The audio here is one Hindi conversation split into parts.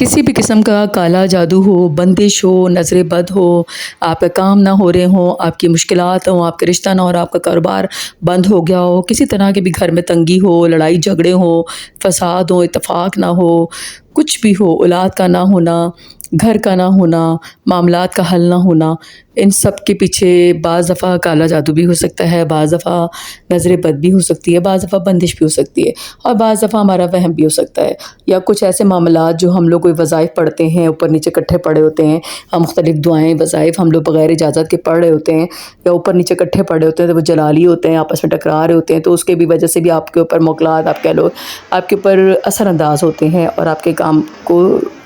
किसी भी किस्म का काला जादू हो, बंदिश हो, नज़र बद हो, आपका काम ना हो रहे हों, आपकी मुश्किलात हों, आपका रिश्ता ना हो रहा, आपका कारोबार बंद हो गया हो, किसी तरह के भी घर में तंगी हो, लड़ाई झगड़े हों, फ़साद हो, इत्तेफाक ना हो, कुछ भी हो, औलाद का ना होना, घर का ना होना, मामलात का हल ना होना, इन सब के पीछे बाज़ दफ़ा काला जादू भी हो सकता है, बाज़ दफ़ा नज़र बद भी हो सकती है, बाज़ दफ़ा बंदिश भी हो सकती है और बाज़ दफ़ा हमारा वहम भी हो सकता है या कुछ ऐसे मामलात जो हम लोग कोई वज़ाइफ पढ़ते हैं, ऊपर नीचे इकट्ठे पढ़े होते हैं, मुख्तलिफ़ दुआएँ वज़ाइफ हम लोग बग़ैर इजाज़त के पढ़ रहे होते हैं या ऊपर नीचे इकट्ठे पढ़े होते हैं, तो वो जलाली होते हैं, आपस में टकरा रहे होते हैं, तो उसके भी वजह से भी आपके ऊपर मुग़लात आप कह लो आपके ऊपर असरअंदाज़ होते हैं और आपके काम को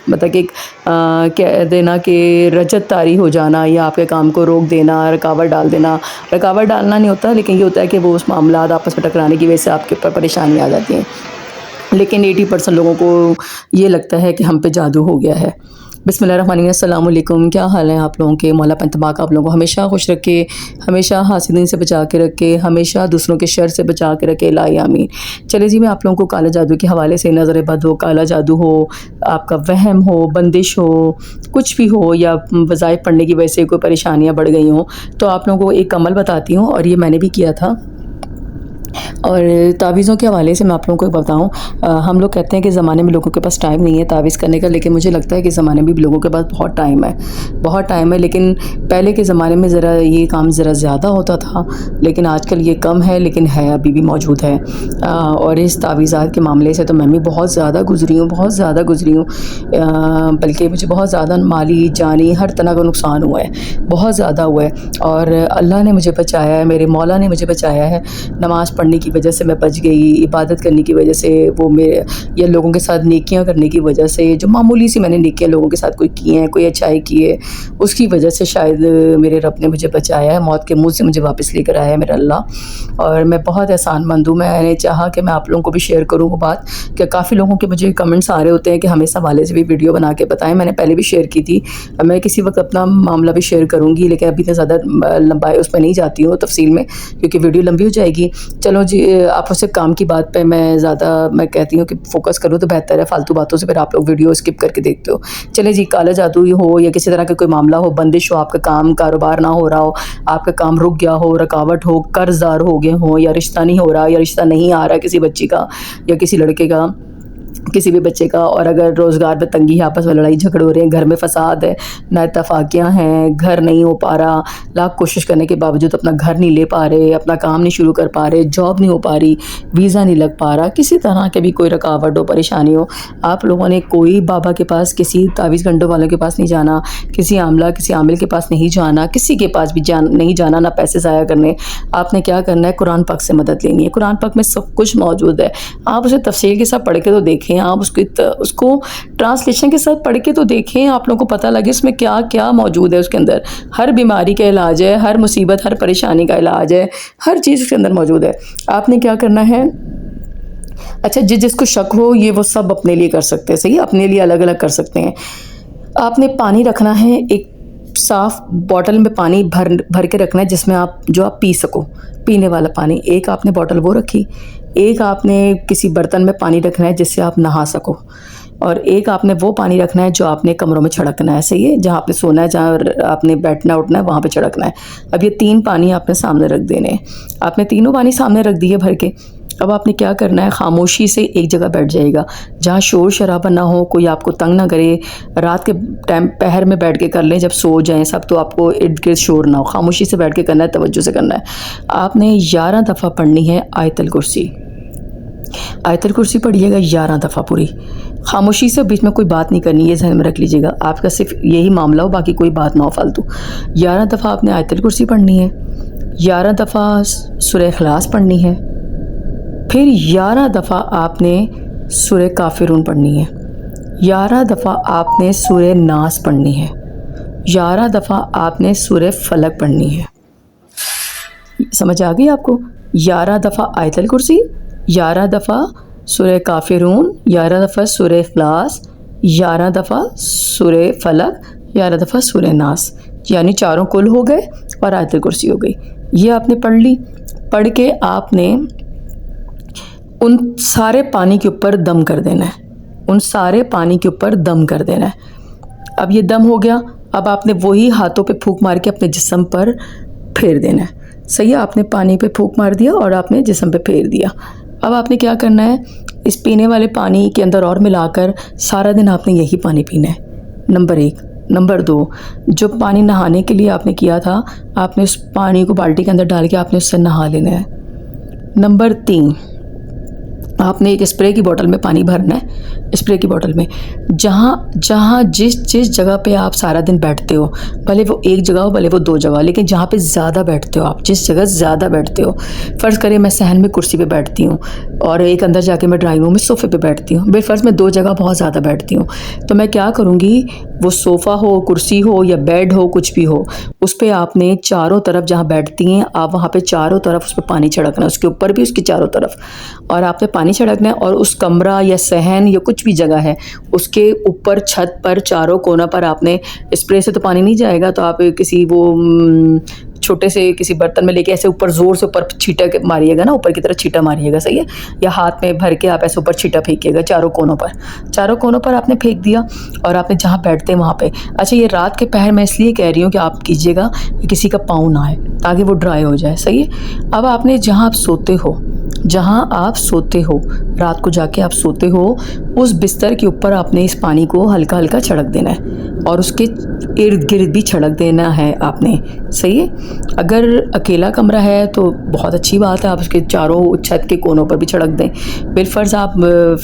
मतलब कि कह देना कि रजत तारी हो जाना या आपके काम को रोक देना, रुकावट डाल देना। रुकावट डालना नहीं होता, लेकिन ये होता है कि वो उस मामलात आपस में टकराने की वजह से आपके ऊपर परेशानी आ जाती है। लेकिन 80% लोगों को ये लगता है कि हम पे जादू हो गया है। बिस्मिल्लाहिर्रहमानिर्रहीम, अस्सलाम वालेकुम। क्या हाल है आप लोगों के? मौला पंतबाक आप लोगों को हमेशा खुश रखे, हमेशा हासिदीन से बचा के रखे, हमेशा दूसरों के शर से बचा के रखे, इलाही आमीन। चलिए जी, मैं आप लोगों को काला जादू के हवाले से नज़र बद हो, काला जादू हो, आपका वहम हो, बंदिश हो, कुछ भी हो या वज़ाइफ पढ़ने की वजह से कोई परेशानियाँ बढ़ गई हों, तो आप लोगों को एक अमल बताती हूँ और ये मैंने भी किया था। और तावीज़ों के हवाले से मैं आप लोगों को बताऊँ, हम लोग कहते हैं कि ज़माने में लोगों के पास टाइम नहीं है तावीज़ करने का, लेकिन मुझे लगता है कि ज़माने में भी लोगों के पास बहुत टाइम है, बहुत टाइम है। लेकिन पहले के ज़माने में ज़रा ये काम ज़रा ज़्यादा होता था, लेकिन आजकल ये कम है, लेकिन है, अभी भी मौजूद है। और इस तावीज़ात के मामले से तो मैं भी बहुत ज़्यादा गुज़री हूँ, बहुत ज़्यादा गुज़री हूँ, बल्कि मुझे बहुत ज़्यादा माली, जानी हर तरह का नुकसान हुआ है, बहुत ज़्यादा हुआ है। और अल्लाह ने मुझे बचाया है, मेरे मौला ने मुझे बचाया है। नमाज़ पढ़ने की वजह से मैं बच गई, इबादत करने की वजह से, वो मेरे या लोगों के साथ नेकियां करने की वजह से, जो मामूली सी मैंने नेकियां लोगों के साथ कोई की हैं, कोई अच्छाई की है, उसकी वजह से शायद मेरे रब ने मुझे बचाया है, मौत के मुंह से मुझे वापस लेकर आया है मेरा अल्लाह। और मैं बहुत एहसानमंद हूँ। मैंने चाहा कि मैं आप लोगों को भी शेयर करूँ वो बात, कि काफ़ी लोगों के मुझे कमेंट्स आ रहे होते हैं कि हमें इस हवाले से भी वीडियो बना के बताएं। मैंने पहले भी शेयर की थी, मैं किसी वक्त अपना मामला भी शेयर करूँगी, लेकिन अभी तो ज़्यादा लंबाई उस पर नहीं जाती हूँ तफसील में, क्योंकि वीडियो लंबी हो जाएगी। चलो जी, आप सिर्फ काम की बात पे मैं कहती हूँ कि फ़ोकस करो तो बेहतर है, फालतू बातों से फिर आप लोग वीडियो स्किप करके देखते हो। चले जी, काला जादू हो या किसी तरह का कोई मामला हो, बंदिश हो, आपका काम कारोबार ना हो रहा हो, आपका काम रुक गया हो, रुकावट हो, कर्ज़दार हो गए हो, या रिश्ता नहीं हो रहा या रिश्ता नहीं आ रहा किसी बच्ची का या किसी लड़के का, किसी भी बच्चे का, और अगर रोज़गार में तंगी है, आपस में लड़ाई झगड़े हो रहे हैं, घर में फ़साद है, नाइतफ़ाक़ियाँ हैं, घर नहीं हो पा रहा, लाख कोशिश करने के बावजूद अपना घर नहीं ले पा रहे, अपना काम नहीं शुरू कर पा रहे, जॉब नहीं हो पा रही, वीज़ा नहीं लग पा रहा, किसी तरह के भी कोई रुकावट हो, परेशानी हो, आप लोगों ने कोई बाबा के पास, किसी तावीज़ गंडों वालों के पास नहीं जाना, किसी आमला किसी आमिल के पास नहीं जाना, किसी के पास भी नहीं जाना, ना पैसे ज़ाया करने। आपने क्या करना है, कुरान पाक से मदद लेनी है। कुरान पाक में सब कुछ मौजूद है, आप उसे तफसील के साथ पढ़ के तो देखें, आप उसको ट्रांसलेशन के साथ पढ़ के तो देखें, आप लोगों को पता लगे उसमें क्या क्या मौजूद है। उसके अंदर हर बीमारी का इलाज है, हर मुसीबत, हर परेशानी का इलाज है, हर चीज़ उसके अंदर मौजूद है। आपने क्या करना है, अच्छा जिसको शक हो ये वो सब अपने लिए कर सकते हैं, सही, अपने लिए अलग अलग कर सकते हैं। आपने पानी रखना है, एक साफ़ बॉटल में पानी भर के रखना है, जिसमें आप पी सको, पीने वाला पानी। एक आपने बॉटल वो रखी, एक आपने किसी बर्तन में पानी रखना है जिससे आप नहा सको, और एक आपने वो पानी रखना है जो आपने कमरों में छिड़कना है, सही है, जहाँ आपने सोना है, जहाँ आपने बैठना उठना है, वहाँ पे छिड़कना है। अब ये 3 पानी आपने सामने रख देने हैं। आपने तीनों पानी सामने रख दिए भर के। अब आपने क्या करना है, खामोशी से एक जगह बैठ जाएगा, जहाँ शोर शराबा ना हो, कोई आपको तंग ना करे। रात के टाइम पहर में बैठ के कर लें, जब सो जाएं सब, तो आपको इर्द गिर्द शोर ना हो, खामोशी से बैठ के करना है, तवज्जो से करना है। आपने 11 दफ़ा पढ़नी है आयतल कुर्सी। आयतल कुर्सी पढ़िएगा 11 दफ़ा पूरी, खामोशी से, बीच में कोई बात नहीं करनी, ये ज़हन में रख लीजिएगा। आपका सिर्फ यही मामला हो, बाकी कोई बात ना हो फालतू। 11 दफ़ा आपने आयतल कुर्सी पढ़नी है, 11 दफ़ा सूरह इखलास पढ़नी है, फिर 11 दफ़ा आपने सूरह काफिरून पढ़नी है, 11 दफ़ा आपने सूरह नास पढ़नी है, 11 दफ़ा आपने सूरह फलक पढ़नी है। समझ आ गई आपको? 11 दफ़ा आयतल कुर्सी, 11 दफ़ा सूरह काफिरून, 11 दफ़ा सूरह इखलास, 11 दफ़ा सूरह फलक, 11 दफ़ा सूरह नास, यानी चारों कुल हो गए और आयतल कुर्सी हो गई। ये आपने पढ़ ली। पढ़ के आपने उन सारे पानी के ऊपर दम कर देना है। उन सारे पानी के ऊपर दम कर देना है। अब ये दम हो गया, अब आपने वही हाथों पे फूंक मार के अपने जिस्म पर फेर देना है। सही है, आपने पानी पे फूंक मार दिया और आपने जिस्म पे फेर दिया। अब आपने क्या करना है, इस पीने वाले पानी के अंदर और मिलाकर सारा दिन आपने यही पानी पीना है। नंबर 1। नंबर 2, जो पानी नहाने के लिए आपने किया था, आपने उस पानी को बाल्टी के अंदर डाल के आपने उससे नहा लेना है। नंबर 3, आपने एक स्प्रे की बोतल में पानी भरना है। स्प्रे की बोतल में जहाँ जिस जगह पे आप सारा दिन बैठते हो, भले वो एक जगह हो भले वो 2 जगह, लेकिन जहाँ पे ज़्यादा बैठते हो आप, जिस जगह ज़्यादा बैठते हो, फ़र्ज़ करिए मैं सहन में कुर्सी पे बैठती हूँ और एक अंदर जाके मैं ड्राइंग रूम में सोफ़े पे बैठती हूँ। बेफ़र्ज़ मैं 2 जगह बहुत ज़्यादा बैठती हूँ, तो मैं क्या करूँगी, वो सोफ़ा हो, कुर्सी हो या बेड हो, कुछ भी हो, उस पर आपने चारों तरफ जहाँ बैठती हैं आप, वहाँ पे चारों तरफ उस पर पानी छिड़कना है, उसके ऊपर भी उसकी चारों तरफ, और आपने पानी छिड़कना है। और उस कमरा या सहन या कुछ भी जगह है, उसके ऊपर छत पर चारों कोनों पर आपने, स्प्रे से तो पानी नहीं जाएगा, तो आप किसी वो छोटे से किसी बर्तन में लेके ऐसे ऊपर ज़ोर से ऊपर छींटा मारिएगा ना, ऊपर की तरफ छींटा मारिएगा, सही है, या हाथ में भर के आप ऐसे ऊपर छींटा फेंकिएगा चारों कोनों पर आपने फेंक दिया। और आपने जहाँ बैठते हैं वहाँ पे, अच्छा ये रात के पहर मैं इसलिए कह रही हूँ कि आप कीजिएगा कि किसी का पाँव ना आए, ताकि वो ड्राई हो जाए, सही है। अब आपने जहाँ आप सोते हो रात को जाके आप सोते हो, उस बिस्तर के ऊपर आपने इस पानी को हल्का हल्का छिड़क देना है और उसके इर्द गिर्द भी छिड़क देना है आपने, सही है। अगर अकेला कमरा है तो बहुत अच्छी बात है, आप उसके चारों छत के कोनों पर भी छिड़क दें। बिलफर्ज आप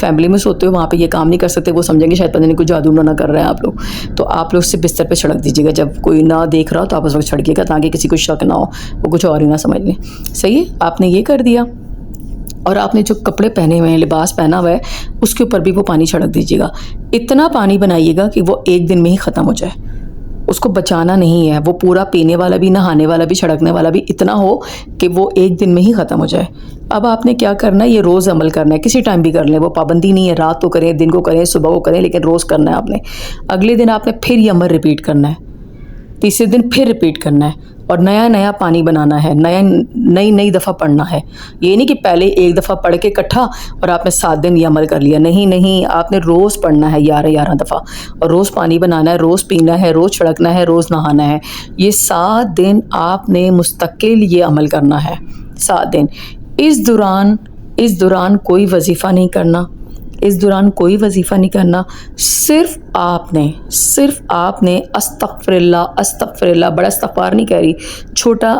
फैमिली में सोते हो, वहाँ पे ये काम नहीं कर सकते, वो समझेंगे शायद पता नहीं कोई जादू ना कर रहे हैं आप लोग, तो आप लोग उससे बिस्तर पे छिड़क दीजिएगा। जब कोई ना देख रहा हो तो आप उस वक्त छिड़किएगा, ताकि किसी को शक ना हो, वो कुछ और ही ना समझ लें, सही है। आपने ये कर दिया और आपने जो कपड़े पहने हुए हैं, लिबास पहना हुआ है, उसके ऊपर भी वो पानी छिड़क दीजिएगा। इतना पानी बनाइएगा कि वो एक दिन में ही ख़त्म हो जाए, उसको बचाना नहीं है, वो पूरा पीने वाला भी, नहाने वाला भी, छिड़कने वाला भी इतना हो कि वो एक दिन में ही ख़त्म हो जाए। अब आपने क्या करना है, ये रोज़ अमल करना है, किसी टाइम भी कर लें, वो पाबंदी नहीं है, रात को करें, दिन को करें, सुबह को करें, लेकिन रोज़ करना है आपने। अगले दिन आपने फिर ये अमल रिपीट करना है, तीसरे दिन फिर रिपीट करना है, और नया नया पानी बनाना है, नई दफ़ा पढ़ना है। ये नहीं कि पहले एक दफ़ा पढ़ के इकट्ठा और आपने 7 दिन ये अमल कर लिया, नहीं, आपने रोज़ पढ़ना है 11 दफ़ा, और रोज़ पानी बनाना है, रोज़ पीना है, रोज़ छिड़कना है, रोज़ नहाना है। ये 7 दिन आपने मुस्तकिल ये अमल करना है, 7 दिन। इस दौरान कोई वजीफ़ा नहीं करना, सिर्फ आपने अस्तगफिरुल्लाह, बड़ा इस्तगफार नहीं कह रही, छोटा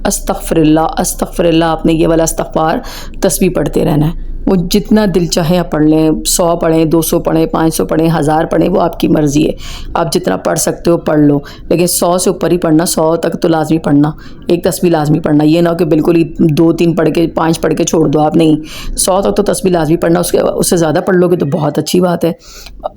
अस्तगफिरुल्लाह, आपने ये वाला इस्तगफार तस्बीह पढ़ते रहना है। वो जितना दिल चाहे आप पढ़ लें, 100 पढ़ें, 200 पढ़ें, 500 पढ़ें, 1000 पढ़ें, वो आपकी मर्ज़ी है, आप जितना पढ़ सकते हो पढ़ लो, लेकिन 100 से ऊपर ही पढ़ना, 100 तक तो लाजमी पढ़ना, एक तस्बीह लाजमी पढ़ना। ये ना हो कि बिल्कुल ही 2-3 पढ़ के 5 पढ़ के छोड़ दो आप, नहीं, 100 तक तो तस्बीह लाजमी पढ़ना, उससे ज़्यादा पढ़ लोगे तो बहुत अच्छी बात है।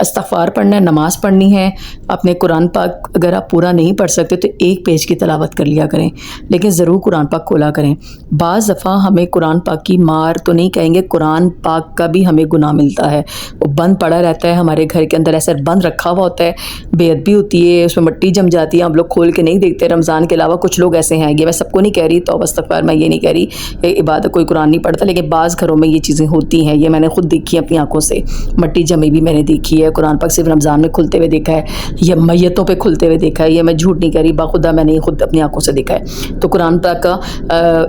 इस्तगफार पढ़ना है, नमाज़ पढ़नी है, अपने कुरान पाक अगर आप पूरा नहीं पढ़ सकते तो 1 पेज की तिलावत कर लिया करें, लेकिन ज़रूर कुरान पाक खोला करें। बाज़ दफ़ा हमें कुरान पाक की मार तो नहीं कहेंगे, कुरान पाक का भी हमें गुनाह मिलता है, वो बंद पड़ा रहता है हमारे घर के अंदर, ऐसा बंद रखा हुआ होता है, बेअदबी होती है, उसमें मिट्टी जम जाती है, हम लोग खोल के नहीं देखते। रमज़ान के अलावा कुछ लोग ऐसे हैं, ये मैं सबको नहीं कह रही, तौबा इस्तगफार, मैं ये नहीं कह रही इबादत कोई कुरान नहीं पढ़ता, लेकिन बाज़ घरों में ये चीज़ें होती हैं, ये मैंने खुद देखी है अपनी आंखों से, मिट्टी जमी भी मैंने देखी है, कुरान पाक सिर्फ रमज़ान में खुलते हुए देखा है, या मैयतों पे खुलते हुए देखा है, ये मैं झूठ नहीं कह रही, बाखुदा मैंने खुद अपनी आंखों से देखा है। तो कुरान पाक का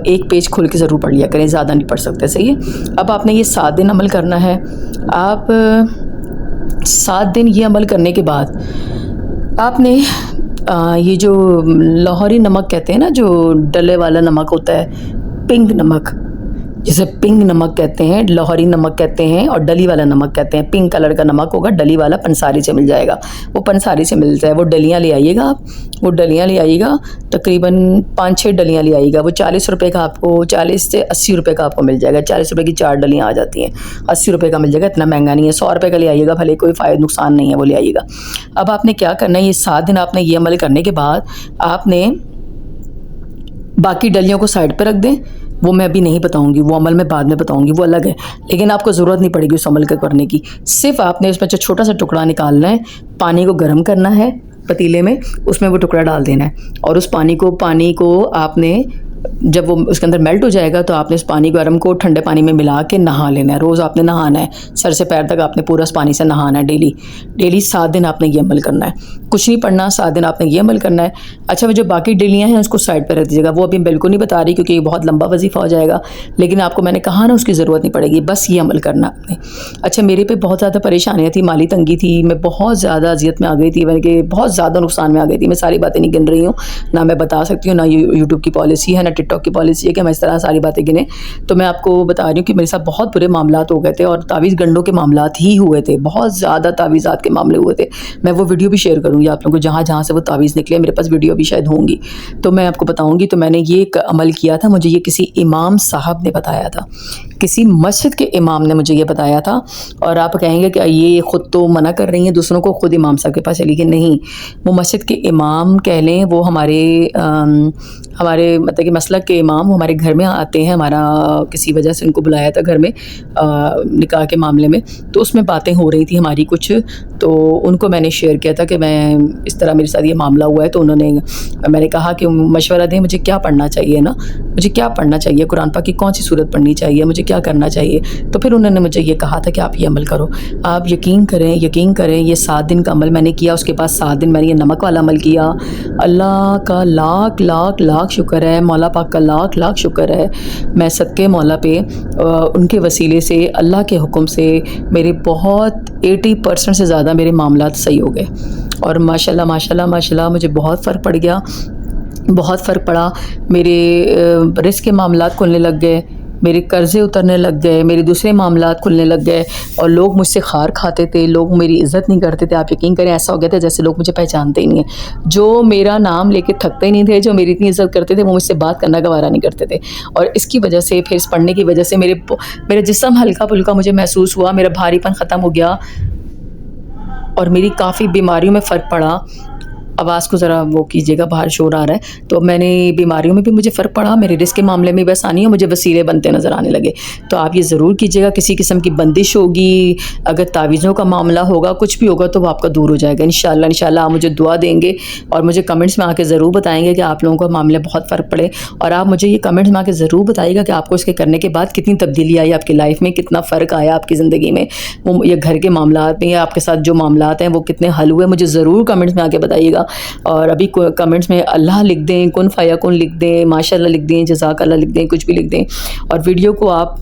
1 पेज खोल के ज़रूर पढ़ लिया करें, ज़्यादा नहीं पढ़ सकते, सही है। अब आपने ये 7 दिन अमल करना है। आप 7 दिन ये अमल करने के बाद आपने ये जो लाहौरी नमक कहते हैं ना, जो डले वाला नमक होता है, पिंक नमक, जिसे पिंक नमक कहते हैं, लाहौरी नमक कहते हैं, और डली वाला नमक कहते हैं। पिंक कलर का नमक होगा, डली वाला पंसारी से मिल जाएगा, वो पंसारी से मिलता है, वो डलियाँ ले आइएगा आप, वो डलियाँ ले आइएगा, तकरीबन 5-6 डलियाँ ले आइएगा, वो 40 रुपये का आपको, 40 से 80 रुपये का आपको मिल जाएगा, 40 रुपये की 4 डलियाँ आ जाती हैं, 80 रुपये का मिल जाएगा, इतना महंगा नहीं है। 100 रुपये का ले आइएगा, भले कोई फ़ायदा नुकसान नहीं है, वो ले आइएगा। अब आपने क्या करना है, ये 7 दिन आपने ये अमल करने के बाद आपने बाकी डलियों को साइड पर रख दें, वो मैं अभी नहीं बताऊंगी, वो अमल मैं बाद में बताऊंगी, वो अलग है, लेकिन आपको ज़रूरत नहीं पड़ेगी उस अमल के करने की। सिर्फ आपने उसमें जो छोटा सा टुकड़ा निकालना है, पानी को गर्म करना है पतीले में, उसमें वो टुकड़ा डाल देना है, और उस पानी को आपने जब वो उसके अंदर मेल्ट हो जाएगा तो आपने इस पानी गर्म को ठंडे पानी में मिला के नहा लेना है। रोज़ आपने नहाना है, सर से पैर तक आपने पूरा इस पानी से नहाना है डेली 7 दिन आपने ये अमल करना है। कुछ नहीं पढ़ना, 7 दिन आपने ये अमल करना है। अच्छा, वो जो बाकी डेलियाँ हैं उसको साइड पर रख दीजिएगा, वो अभी बिल्कुल नहीं बता रही क्योंकि ये बहुत लंबा वजीफ़ा हो जाएगा, लेकिन आपको मैंने कहा ना उसकी ज़रूरत नहीं पड़ेगी, बस ये अमल करना आपने। अच्छा, मेरे पे बहुत ज़्यादा परेशानियाँ थी, माली तंगी थी, मैं बहुत ज़्यादा अज़ियत में आ गई थी, बल्कि बहुत ज़्यादा नुकसान में आ गई थी। मैं सारी बातें नहीं गिन रही हूँ, ना मैं बता सकती हूँ, ना यूट्यूब की पॉलिसी है, ना टिकटॉक की पॉलिसी है कि मैं इस तरह सारी बातें गिने। तो मैं आपको बता रही हूँ कि मेरे साथ बहुत बुरे मामलात हो गए थे और तावीज़ गंडों के मामलात ही हुए थे, बहुत ज़्यादा तावीज़ात के मामले हुए थे। मैं वो वीडियो भी शेयर करूँगी आप लोगों को, जहाँ जहाँ से वो तावीज़ निकले, मेरे पास वीडियो भी शायद होंगी, तो मैं आपको बताऊँगी। तो मैंने ये एक अमल किया था, मुझे ये किसी इमाम साहब ने बताया था, किसी मस्जिद के इमाम ने मुझे ये बताया था। और आप कहेंगे कि ये ख़ुद तो मना कर रही हैं दूसरों को, खुद इमाम साहब के पास चली गई। नहीं, वो मस्जिद के इमाम कह लें, वो हमारे मतलब कि मसलक के इमाम, वो हमारे घर में आते हैं। हमारा किसी वजह से उनको बुलाया था घर में निकाह के मामले में, तो उसमें बातें हो रही थी हमारी कुछ, तो उनको मैंने शेयर किया था कि मैं इस तरह मेरे साथ ये मामला हुआ है। तो मैंने कहा कि मशवरा दें, मुझे क्या पढ़ना चाहिए ना, मुझे क्या पढ़ना चाहिए, कुरान पाक की कौन सी सूरत पढ़नी चाहिए, मुझे क्या करना चाहिए। तो फिर उन्होंने मुझे ये कहा था कि आप ये अमल करो। आप यकीन करें ये 7 दिन का अमल मैंने किया। उसके बाद 7 दिन मैंने ये नमक वाला अमल किया। अल्लाह का लाख लाख लाख शुक्र है, मौला पाक का लाख लाख शुक्र है। मैं सदके मौला पे उनके वसीले से, अल्लाह के हुक्म से मेरे बहुत 80% से ज़्यादा मेरे मामलात सही हो गए। और माशाल्लाह माशाल्लाह माशाल्लाह मुझे बहुत फ़र्क पड़ गया, बहुत फ़र्क पड़ा। मेरे रिस्क के मामलात खुलने लग गए, मेरे कर्ज़े उतरने लग गए, मेरे दूसरे मामलात खुलने लग गए। और लोग मुझसे खार खाते थे, लोग मेरी इज़्ज़त नहीं करते थे। आप यकीन करें, ऐसा हो गया था जैसे लोग मुझे पहचानते ही नहीं हैं। जो मेरा नाम लेके थकते नहीं थे, जो मेरी इतनी इज़्ज़त करते थे, वो मुझसे बात करना गवारा नहीं करते थे। और इसकी वजह से, फिर इस पढ़ने की वजह से मेरा जिस्म हल्का फुल्का मुझे महसूस हुआ, मेरा भारीपन ख़त्म हो गया और मेरी काफ़ी बीमारियों में फ़र्क पड़ा। आवाज़ को ज़रा वो कीजिएगा, बाहर शोर आ रहा है। तो मैंने बीमारियों में भी मुझे फ़र्क पड़ा, मेरे रिस्क के मामले में भी आसानी है, मुझे वसीले बनते नज़र आने लगे। तो आप ये ज़रूर कीजिएगा। किसी किस्म की बंदिश होगी, अगर तावीज़ों का मामला होगा, कुछ भी होगा, तो वो आपका दूर हो जाएगा इंशाल्लाह। इंशाल्लाह आप मुझे दुआ देंगे और मुझे कमेंट्स में आके ज़रूर बताएंगे कि आप लोगों को मामले बहुत फ़र्क पड़े। और आप मुझे ये कमेंट्स में आके ज़रूर बताइएगा कि आपको इसके करने के बाद कितनी तब्दीली आई आपकी लाइफ में, कितना फ़र्क आया आपकी ज़िंदगी में, वो ये घर के मामलात में या आपके साथ जो मामलात हैं वो कितने हल हुए, मुझे ज़रूर कमेंट्स में आके बताइएगा। और अभी कमेंट्स में अल्लाह लिख दें, कुन फ़याकुन लिख दें, माशाल्लाह लिख दें, जज़ाकल्लाह लिख दें, कुछ भी लिख दें। और वीडियो को आप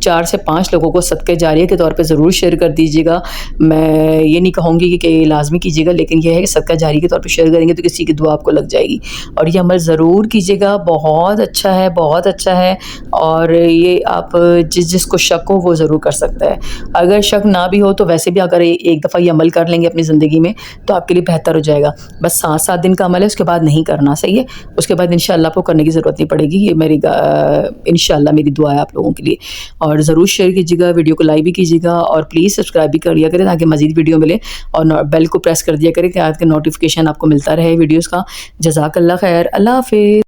4 से 5 लोगों को सदक़े जारिया के तौर पे ज़रूर शेयर कर दीजिएगा। मैं ये नहीं कहूँगी कि लाज़मी कीजिएगा, लेकिन यह है कि सदका जारी के तौर पे शेयर करेंगे तो किसी की दुआ आपको लग जाएगी। और ये अमल ज़रूर कीजिएगा, बहुत अच्छा है, बहुत अच्छा है। और ये आप जिसको शक हो वो ज़रूर कर सकता है। अगर शक ना भी हो तो वैसे भी अगर एक दफ़ा ये अमल कर लेंगे अपनी ज़िंदगी में तो आपके लिए बेहतर हो जाएगा। बस 7 दिन का अमल है, उसके बाद नहीं करना, सही है। उसके बाद इंशाल्लाह आपको करने की ज़रूरत नहीं पड़ेगी। ये इंशाल्लाह मेरी दुआ है आप लोगों के लिए। और ज़रूर शेयर कीजिएगा, वीडियो को लाइक भी कीजिएगा और प्लीज़ सब्सक्राइब भी कर लिया करें ताकि मज़ीद वीडियो मिले। और बेल को प्रेस कर दिया करें कि आपके नोटिफिकेशन आपको मिलता रहे वीडियोज़ का। जज़ाकल्लाह खैर, अल्लाह हाफ़िज़।